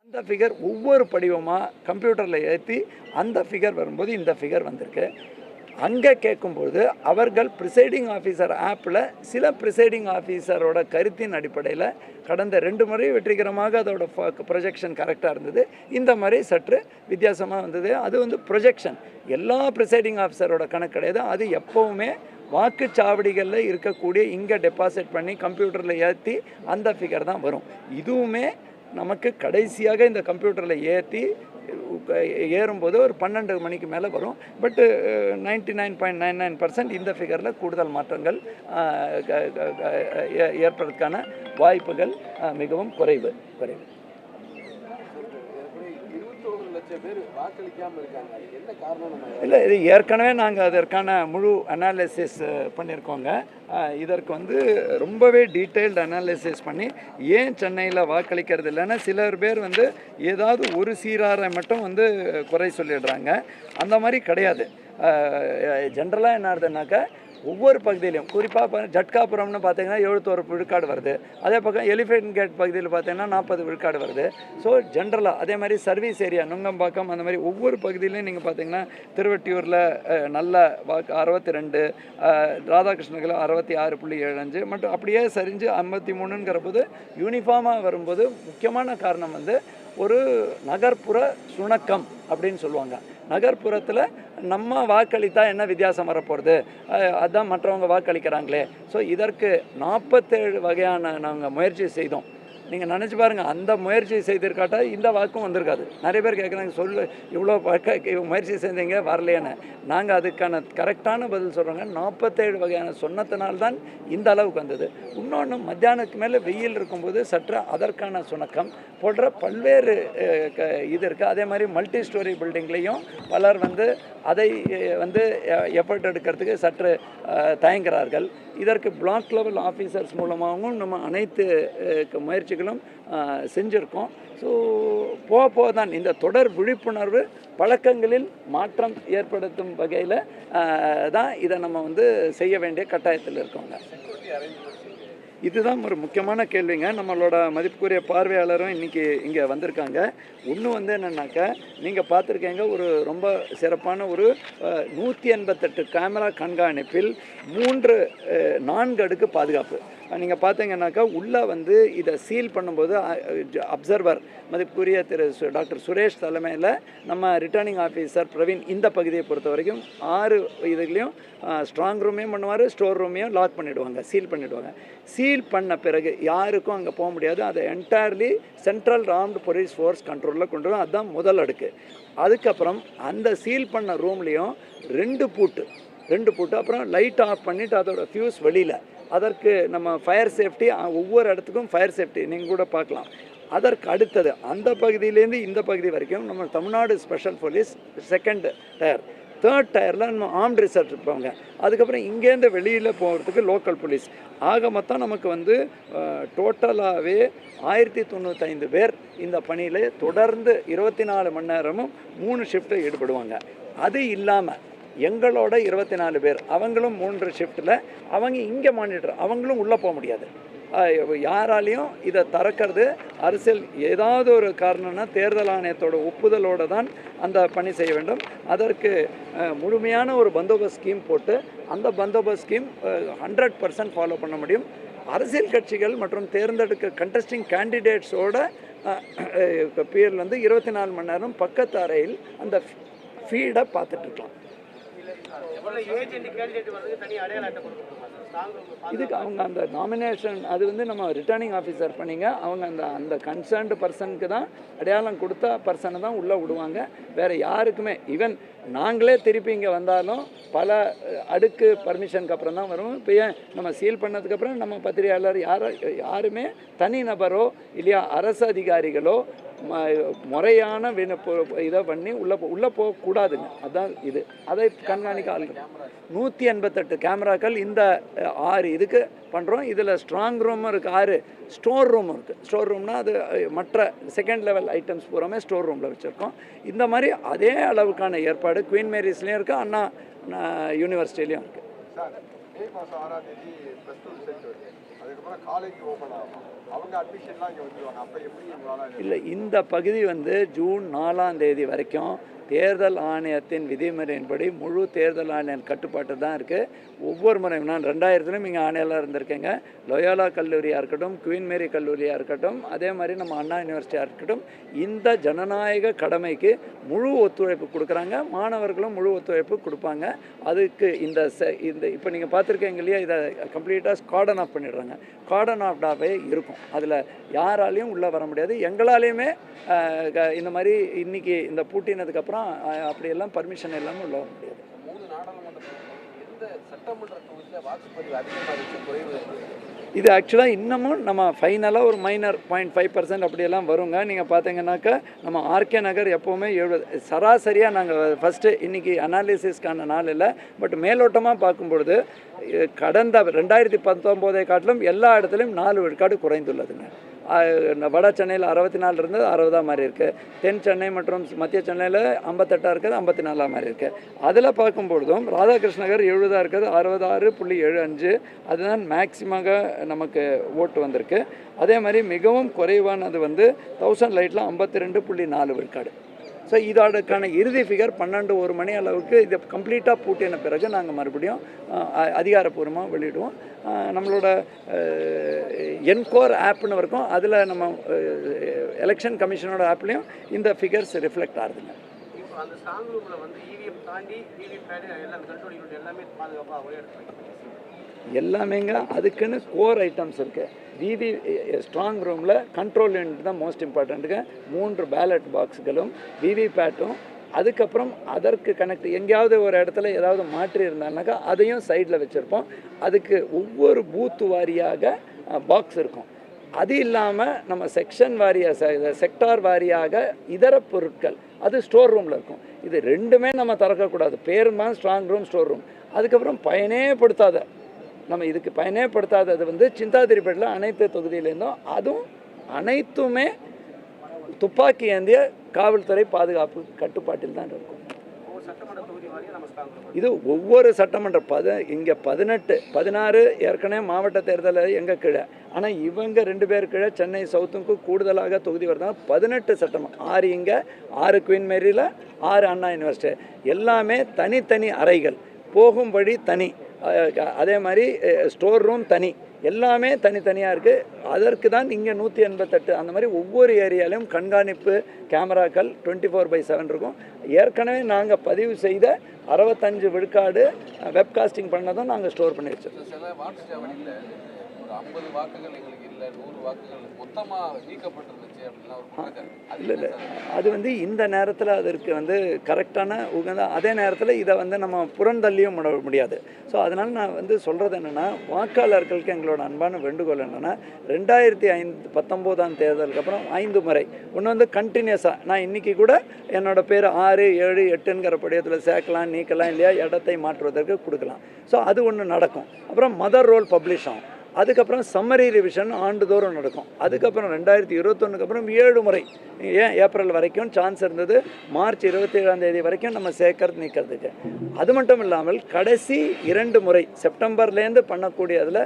அந்த ஃபிகர் ஒவ்வொரு படிவமாக கம்ப்யூட்டரில் ஏற்றி அந்த ஃபிகர் வரும்போது இந்த ஃபிகர் வந்திருக்கு. அங்கே கேட்கும்போது அவர்கள் ப்ரிசைடிங் ஆஃபீஸர் ஆப்பில் சில ப்ரிசைடிங் ஆஃபீஸரோட கருத்தின் அடிப்படையில் கடந்த 2 முறை வெற்றிகரமாக அதோட ப்ரொஜெக்ஷன் கரெக்டாக இருந்தது. இந்த மாதிரி சற்று வித்தியாசமாக வந்தது. அது ப்ரொஜெக்ஷன் எல்லா ப்ரிசைடிங் ஆஃபீஸரோட கணக்கு கிடையாது. அது எப்போவுமே வாக்குச்சாவடிகளில் இருக்கக்கூடிய இங்கே டெபாசிட் பண்ணி கம்ப்யூட்டரில் ஏற்றி அந்த ஃபிகர் தான் வரும். இதுவுமே நமக்கு கடைசியாக இந்த கம்ப்யூட்டரில் ஏறும்போது ஒரு 12 மணிக்கு மேலே வரும். பட்டு 99.99% இந்த ஃபிகரில் கூடுதல் மாற்றங்கள் ஏற்படுறதுக்கான வாய்ப்புகள் மிகவும் குறைவு. இல்லை, இது ஏற்கனவே நாங்கள் அதற்கான முழு அனாலிசிஸ் பண்ணியிருக்கோங்க. இதற்கு ரொம்பவே டீட்டெயில்டு அனாலிசிஸ் பண்ணி ஏன் சென்னையில் வாக்களிக்கிறது இல்லைன்னா சிலர் பேர் ஏதாவது ஒரு சீராரை மட்டும் குறை சொல்லிடுறாங்க. அந்த மாதிரி கிடையாது. ஜென்ரலாக என்ன ஆகுதுன்னாக்கா ஒவ்வொரு பகுதியிலையும் குறிப்பாக ஜட்காபுரம்னு பார்த்தீங்கன்னா 71 விழுக்காடு வருது. அதே பக்கம் எலிஃபென்ட் கேட் பகுதியில் பார்த்தீங்கன்னா 40 விழுக்காடு வருது. ஸோ ஜென்ரலாக அதே மாதிரி சர்வீஸ் ஏரியா நுங்கம்பாக்கம் அந்த மாதிரி ஒவ்வொரு பகுதியிலையும் நீங்கள் பார்த்தீங்கன்னா திருவெட்டியூரில் நல்ல வாக்கு 62, ராதாகிருஷ்ணகில் 66.75 மற்றும் அப்படியே சரிஞ்சு 53ங்கிற போது யூனிஃபார்மாக வரும்போது முக்கியமான காரணம் ஒரு நகர்ப்புற சுணக்கம் அப்படின்னு சொல்லுவாங்க. நகர்ப்புறத்தில் நம்ம வாக்களித்தா என்ன வித்தியாசம் வரப்போகிறது, அதுதான் மற்றவங்க வாக்களிக்கிறாங்களே. ஸோ இதற்கு 47 வகையான நாங்கள் முயற்சி செய்தோம். நீங்கள் நினச்சி பாருங்கள், அந்த முயற்சி செய்திருக்காட்டா இந்த வாக்கும் வந்திருக்காது. நிறைய பேர் கேட்குறாங்க, இவ்வளோ முயற்சி செஞ்சீங்க வரலையான்னு. நாங்கள் அதுக்கான கரெக்டான பதில் சொல்கிறோங்க. 47 வகையான சொன்னத்தினால்தான் இந்த அளவுக்கு வந்தது. இன்னொன்று மத்தியானத்துக்கு மேலே வெயில் இருக்கும்போது சற்று அதற்கான சுணக்கம் போன்ற பல்வேறு இது இருக்குது. அதே மாதிரி மல்டி ஸ்டோரி பில்டிங்லேயும் பலர் அதை எஃபர்ட் எடுக்கிறதுக்கு சற்று தயங்குகிறார்கள். இதற்கு பிளாக் லெவல் ஆஃபீஸர்ஸ் மூலமாகவும் நம்ம அனைத்து முயற்சிகளும் செஞ்சுருக்கோம். ஸோ போக தான் இந்த தொடர் விழிப்புணர்வு பழக்கங்களில் மாற்றம் ஏற்படுத்தும் வகையில் தான் இதை நம்ம செய்ய வேண்டிய கட்டாயத்தில் இருக்கோங்க. இதுதான் ஒரு முக்கியமான கேள்விங்க. நம்மளோட மதிப்புக்குரிய பார்வையாளரும் இன்றைக்கி இங்கே வந்திருக்காங்க. ஒன்று என்னென்னாக்கா நீங்கள் பார்த்துருக்கீங்க, ஒரு ரொம்ப சிறப்பான ஒரு 188 கேமரா கண்காணிப்பில் 4 அடுக்கு பாதுகாப்பு. நீங்கள் பார்த்தீங்கன்னாக்கா உள்ளே இதை சீல் பண்ணும்போது அப்சர்வர் மதிப்புக்குரிய டாக்டர் சுரேஷ் தலைமையில் நம்ம ரிட்டர்னிங் ஆஃபீஸர் பிரவீன் இந்த பகுதியை பொறுத்த வரைக்கும் 6 இதுலேயும் ஸ்ட்ராங் ரூமையும் பண்ணுவார், ஸ்டோர் ரூமையும் லாக் பண்ணிவிடுவாங்க, சீல் பண்ணிவிடுவாங்க. சீல் பண்ண பிறகு யாருக்கும் அங்கே போக முடியாது. அதை entirely central armed police force கண்ட்ரோலில் கொண்டு வரும். அதுதான் முதல் அடுக்கு. அதுக்கப்புறம் அந்த சீல் பண்ண ரூம்லேயும் 2 பூட்டு அப்புறம் லைட் ஆஃப் பண்ணிவிட்டு அதோட ஃபியூஸ் வெளியில். அதற்கு நம்ம ஃபயர் சேஃப்டி, ஒவ்வொரு இடத்துக்கும் ஃபயர் சேஃப்டி நீங்கள் கூட பார்க்கலாம். அதற்கு அடுத்தது அந்த பகுதியிலேருந்து இந்த பகுதி வரைக்கும் நம்ம Tamil Nadu special police 2nd tier, 3rd டயரில் நம்ம ஆர்ம்டு ரிசர்வ் இருப்பாங்க. அதுக்கப்புறம் இங்கேருந்து வெளியில் போகிறதுக்கு லோக்கல் போலீஸ். ஆக மொத்தம் நமக்கு டோட்டலாகவே 1095 பேர் இந்த பணியில் தொடர்ந்து 24 மணி நேரமும் 3 ஷிஃப்ட்டு ஈடுபடுவாங்க. அது இல்லாமல் எங்களோட 24 பேர், அவங்களும் 3 ஷிஃப்ட்டில் அவங்க இங்கே மானிட்டர், அவங்களும் உள்ளே போக முடியாது. யாராலையும் இதை திறக்கிறது அரசியல் ஏதாவது ஒரு காரணம்னா தேர்தல் ஆணையத்தோட ஒப்புதலோடு தான் அந்த பணி செய்ய வேண்டும். அதற்கு முழுமையான ஒரு பந்தோபஸ்த் ஸ்கீம் போட்டு அந்த பந்தோபஸ்த் ஸ்கீம் 100% ஃபாலோ பண்ண முடியும். அரசியல் கட்சிகள் மற்றும் தேர்ந்தெடுக்க கண்டஸ்டிங் கேண்டிடேட்ஸோட பேர் 24 மணி நேரம் பக்கத்து அறையில் அந்த ஃபீடை பார்த்துட்ருக்கலாம். இதுக்கு அவங்க அந்த நாமினேஷன் அது நம்ம ரிட்டர்னிங் ஆஃபீஸர் பண்ணிங்க. அவங்க அந்த கன்சர்ன்டு பர்சனுக்கு தான் அடையாளம் கொடுத்த பர்சனை தான் உள்ளே விடுவாங்க. வேறு யாருக்குமே ஈவன் நாங்களே திருப்பி இங்கே வந்தாலும் பல அடுக்கு பர்மிஷனுக்கு அப்புறம் தான் வரும். இப்போ ஏன் நம்ம சீல் பண்ணதுக்கப்புறம் நம்ம பத்திரிகையாளர் யாருமே தனிநபரோ இல்லையா அரசு அதிகாரிகளோ முறையான இதை பண்ணி உள்ளே போகக்கூடாதுங்க. அதுதான் இது. அதை கண்காணிக்க 188 கேமராக்கள் இந்த 6 இதுக்கு பண்ணுறோம். இதில் ஸ்ட்ராங் ரூமும் இருக்குது, 6 ஸ்டோர் ரூமும் இருக்குது. ஸ்டோர் ரூம்னா அது மற்ற 2nd லெவல் ஐட்டம்ஸ் பூராமே ஸ்டோர் ரூமில் வச்சுருக்கோம். இந்த மாதிரி அதே அளவுக்கான ஏற்பாடு குவீன் மேரிஸ்லேயும் இருக்குது, அண்ணா யூனிவர்சிட்டிலையும் இருக்குது. மே மாதம் 6ஆம் தேதி +2 ரிசல்ட் வருது. அதுக்கப்புறம் காலேஜ் ஓப்பன் ஆகும். அவங்க அட்மிஷன்லாம் இங்கே வந்துடுவாங்க. அப்போ எப்படி உங்களால் இல்லை, இந்த பகுதி வந்து ஜூன் 4ஆம் தேதி வரைக்கும் தேர்தல் ஆணையத்தின் விதிமுறையின்படி முழு தேர்தல் ஆணையம் கட்டுப்பாட்டு தான் இருக்குது. ஒவ்வொரு முறையும் நான் 2000 இங்கே ஆணையெல்லாம் இருந்திருக்கேங்க. லொயோலா கல்லூரியாக இருக்கட்டும், குயின் மேரி கல்லூரியாக இருக்கட்டும், அதே மாதிரி நம்ம அண்ணா யூனிவர்சிட்டியாக இருக்கட்டும், இந்த ஜனநாயக கடமைக்கு முழு ஒத்துழைப்பு கொடுக்குறாங்க. மாணவர்களும் முழு ஒத்துழைப்பு கொடுப்பாங்க. அதுக்கு இந்த இப்போ நீங்கள் பார்த்துருக்கீங்க இல்லையா, இதை கம்ப்ளீட்டாக கார்டன் ஆஃப் பண்ணிடுறாங்க. கார்டன் ஆஃப்டாகவே இருக்கும். அதில் யாராலையும் உள்ளே வர முடியாது. எங்களாலேயுமே இந்த மாதிரி இன்றைக்கி இந்த பூட்டினதுக்கப்புறம் அப்படியெல்லாம் பர்மிஷன் இல்லாமல் உள்ள வர முடியாது. 3 நாடாளுமன்ற எந்த சட்டமன்ற தொகுதியில் வாக்குப்பதிவு அதிகமாக இருக்குது, குறைவு? இது ஆக்சுவலாக இன்னமும் நம்ம ஃபைனலாக ஒரு மைனர் 0.5% அப்படியெல்லாம் வருங்க. நீங்கள் பார்த்தீங்கன்னாக்கா நம்ம ஆர்கே நகர் எப்போவுமே 70 சராசரியாக நாங்கள் ஃபஸ்ட்டு இன்றைக்கி அனாலிசிஸ்க்கான நாள் இல்லை, பட் மேலோட்டமாக பார்க்கும்பொழுது கடந்த 2019 காட்டிலும் எல்லா இடத்துலையும் 4 விழுக்காடு குறைந்துள்ளதுங்க. வட சென்னையில் 64 இருந்தது 60 மாதிரி இருக்குது. தென் சென்னை மற்றும் மத்திய சென்னையில் 58 இருக்குது, 54 மாதிரி இருக்குது. அதில் பார்க்கும்பொழுதும் ராதாகிருஷ்ண நகர் 70 இருக்குது, 66.75 அதுதான் மேக்சிமாக நமக்கு ஓட்டு வந்திருக்கு. அதே மாதிரி மிகவும் குறைவானது வந்து 1000 லைட்டில் 52.4 விழுக்காடு. ஸோ இதோடக்கான இறுதி ஃபிகர் 12-1 மணி அளவுக்கு இதை கம்ப்ளீட்டாக பூட்டின பிறகு நாங்கள் மறுபடியும் அதிகாரப்பூர்வமாக வெளியிடுவோம். நம்மளோட என்கோர் ஆப்னு இருக்கும், அதில் நம்ம எலெக்ஷன் கமிஷனோட ஆப்லேயும் இந்த ஃபிகர்ஸ் ரிஃப்ளெக்ட் ஆகுதுங்க. அந்த ஸ்ட்ராங் ரூமில் வந்து இவிஎம் தாண்டி விவிபேட் எல்லாம் கண்ட்ரோல் யூனிட் எல்லாமே பாதுகாப்பாக ஒரே இடத்துல எல்லாமேங்க. அதுக்குன்னு கோர் ஐட்டம்ஸ் இருக்குது. ஸ்ட்ராங் ரூமில் கண்ட்ரோல் யூனிட் தான் மோஸ்ட் இம்பார்ட்டண்ட்டுங்க. 3 பேலட் பாக்ஸுகளும் விவிபேட்டும், அதுக்கப்புறம் அதற்கு கனெக்ட் எங்கேயாவது ஒரு இடத்துல ஏதாவது மாற்றி இருந்தாங்கனாக்கா அதையும் சைடில் வச்சுருப்போம். அதுக்கு ஒவ்வொரு பூத்து வாரியாக பாக்ஸ் இருக்கும். அது இல்லாமல் நம்ம செக்ஷன் வாரியாக செக்டார் வாரியாக இதர பொருட்கள் அது ஸ்டோர் ரூமில் இருக்கும். இது ரெண்டுமே நம்ம திறக்கக்கூடாது. பேருமா ஸ்ட்ராங் ரூம், ஸ்டோர் ரூம். அதுக்கப்புறம் பயனேப்படுத்தாத நம்ம இதுக்கு பயனேப்படுத்தாதது வந்து சிந்தாதிரிப்பேட்டில் அனைத்து தொகுதியிலேருந்தும் அதுவும் அனைத்துமே துப்பாக்கி ஏந்திய காவல்துறை பாதுகாப்பு கட்டுப்பாட்டில் தான் இருக்கும். இது ஒவ்வொரு சட்டமன்ற இங்கே 18 16 ஏற்கனவே மாவட்ட தேர்தலில் எங்கள் கீழே, ஆனால் இவங்க 2 பேர் கீழே சென்னை சவுத்துக்கு கூடுதலாக தொகுதி வருதாங்க. 18 சட்டமன்றம், 6 இங்கே, 6 குயின் மேரியில், 6 அண்ணா யூனிவர்சிட்டி. எல்லாமே தனித்தனி அறைகள், போகும்படி தனி, அதே மாதிரி ஸ்டோர் ரூம் தனி, எல்லாமே தனித்தனியாக இருக்குது. அதற்கு தான் இங்கே 188 அந்த மாதிரி ஒவ்வொரு ஏரியாலையும் கண்காணிப்பு கேமராக்கள் 24/7 இருக்கும். ஏற்கனவே நாங்கள் பதிவு செய்த 65 விழுக்காடு வெப்காஸ்டிங் பண்ணதும் நாங்கள் ஸ்டோர் பண்ணி வச்சிருக்கோம். சில வாக்குச்சாவடியில் ஒரு 50 வாக்குகள் எங்களுக்கு இல்லை, 100 வாக்குகள் மொத்தமாக நீக்கப்பட்டிருந்துச்சு அப்படின்னா ஒரு குற்றச்சாட்டு. இல்லை, அது வந்து இந்த நேரத்தில் அதற்கு வந்து கரெக்டான உகந்த, அதே நேரத்தில் இதை வந்து நம்ம புறந்தள்ளியும் முடியாது. ஸோ அதனால் நான் வந்து சொல்கிறது என்னென்னா, வாக்காளர்களுக்கு எங்களோட அன்பான வேண்டுகோள் என்னென்னா, 2019 தேர்தலுக்கு அப்புறம் 5 முறை ஒன்று வந்து கண்டினியூஸாக நான் இன்றைக்கி கூட என்னோடய பேர் 6, 7, 8ங்கிற படியத்தில் சேர்க்கலாம், நீக்கலாம், இல்லையா இடத்தை மாற்றுவதற்கு கொடுக்கலாம். ஸோ அது ஒன்று நடக்கும். அப்புறம் மதர் ரோல் பப்ளிஷ் ஆகும். அதுக்கப்புறம் சம்மரி ரிவிஷன் ஆண்டுதோறும் நடக்கும். அதுக்கப்புறம் 2021 அப்புறம் 7 முறை, ஏன் ஏப்ரல் வரைக்கும் சான்ஸ் இருந்தது, மார்ச் 27ஆம் தேதி வரைக்கும் நம்ம சேர்க்கறது நீக்கிறதுக்கு. அது மட்டும் இல்லாமல் கடைசி 2 முறை செப்டம்பர்லேருந்து பண்ணக்கூடியதில்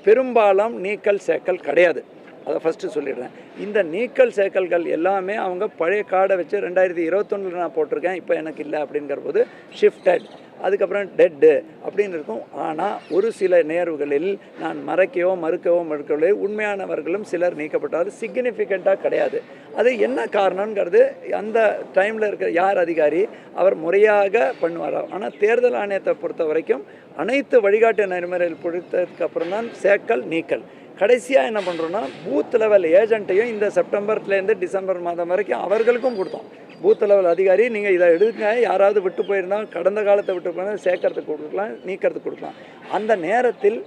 பெரும்பாலும் நீக்கல் சேர்க்கல் கிடையாது. அதை ஃபஸ்ட்டு சொல்லிடுறேன். இந்த நீக்கல் சேர்க்கல்கள் எல்லாமே அவங்க பழைய கார்டை வச்சு 2021 நான் போட்டிருக்கேன், இப்போ எனக்கு இல்லை அப்படிங்கிற போது ஷிஃப்டட், அதுக்கப்புறம் டெட்டு அப்படின்னு இருக்கும். ஆனால் ஒரு சில நேர்வுகளில் நான் மறுக்கவோ உண்மையானவர்களும் சிலர் நீக்கப்பட்டால் சிக்னிஃபிகண்ட்டாக கிடையாது. அது என்ன காரணங்கிறது அந்த டைமில் இருக்கிற யார் அதிகாரி அவர் முறையாக பண்ணுவார். ஆனால் தேர்தல் ஆணையத்தை பொறுத்த வரைக்கும் அனைத்து வழிகாட்டு நெறிமுறைகள் பொறுத்ததுக்கு அப்புறம் தான் சேர்க்கல் நீக்கல். கடைசியாக என்ன பண்ணுறோன்னா, பூத் லெவல் ஏஜென்ட்டையும் இந்த செப்டம்பர்லேருந்து டிசம்பர் மாதம் வரைக்கும் அவர்களுக்கும் கொடுத்தோம். பூத் லெவல் அதிகாரி நீங்கள் இதை எடுங்க, யாராவது விட்டு போயிருந்தால் கடந்த காலத்தை விட்டு போயிருந்தால் சேர்க்கறதுக்கு கொடுக்கலாம், நீக்கிறதுக்கு கொடுக்கலாம். அந்த நேரத்தில்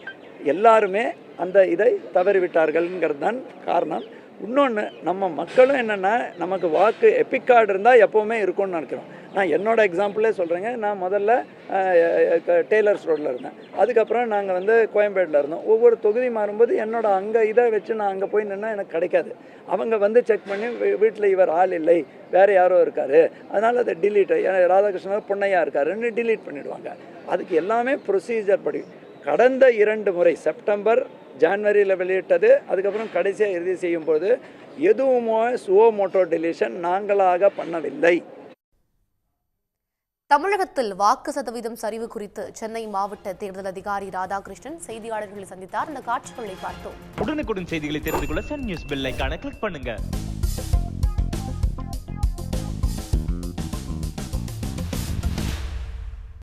எல்லாருமே அந்த இதை தவறிவிட்டார்கள்ங்கிறது தான் காரணம். இன்னொன்று, நம்ம மக்களும் என்னென்னா, நமக்கு வாக்கு எபிக் கார்டு இருந்தால் எப்போவுமே இருக்கும்னு நினைக்கிறோம். நான் என்னோடய எக்ஸாம்பிளே சொல்கிறேங்க. நான் முதல்ல டெய்லர்ஸ் ரோட்டில் இருந்தேன், அதுக்கப்புறம் நாங்கள் வந்து கோயம்பேட்டில் இருந்தோம். ஒவ்வொரு தொகுதி மாறும்போது என்னோடய அங்கே இதை வச்சு நான் அங்கே போய் நின்னா எனக்கு கிடைக்காது. அவங்க வந்து செக் பண்ணி வீட்டில் இவர் ஆள் இல்லை, வேறு யாரோ இருக்கார், அதனால் அதை டிலீட், ராதாகிருஷ்ணன் பொன்னையா இருக்காருன்னு டிலீட் பண்ணிவிடுவாங்க. அதுக்கு எல்லாமே ப்ரொசீஜர் படி கடந்த 2 முறை செப்டம்பர் ஜான்வரியில் வெளியிட்டது. அதுக்கப்புறம் கடைசியாக இறுதி செய்யும்போது எதுவுமே சுவோ மோட்டோ டெலிஷன் நாங்களாக பண்ணவில்லை. தமிழகத்தில் வாக்கு சதவீதம் சரிவு குறித்து சென்னை மாவட்ட தேர்தல் அதிகாரி ராதாகிருஷ்ணன் செய்தியாளர்களை சந்தித்தார். அந்த காட்சிகளை பார்த்தோம். உடனுக்குடன் செய்திகளை தெரிந்து கொள்ள சன் நியூஸ் பெல் ஐகானை கிளிக் பண்ணுங்க.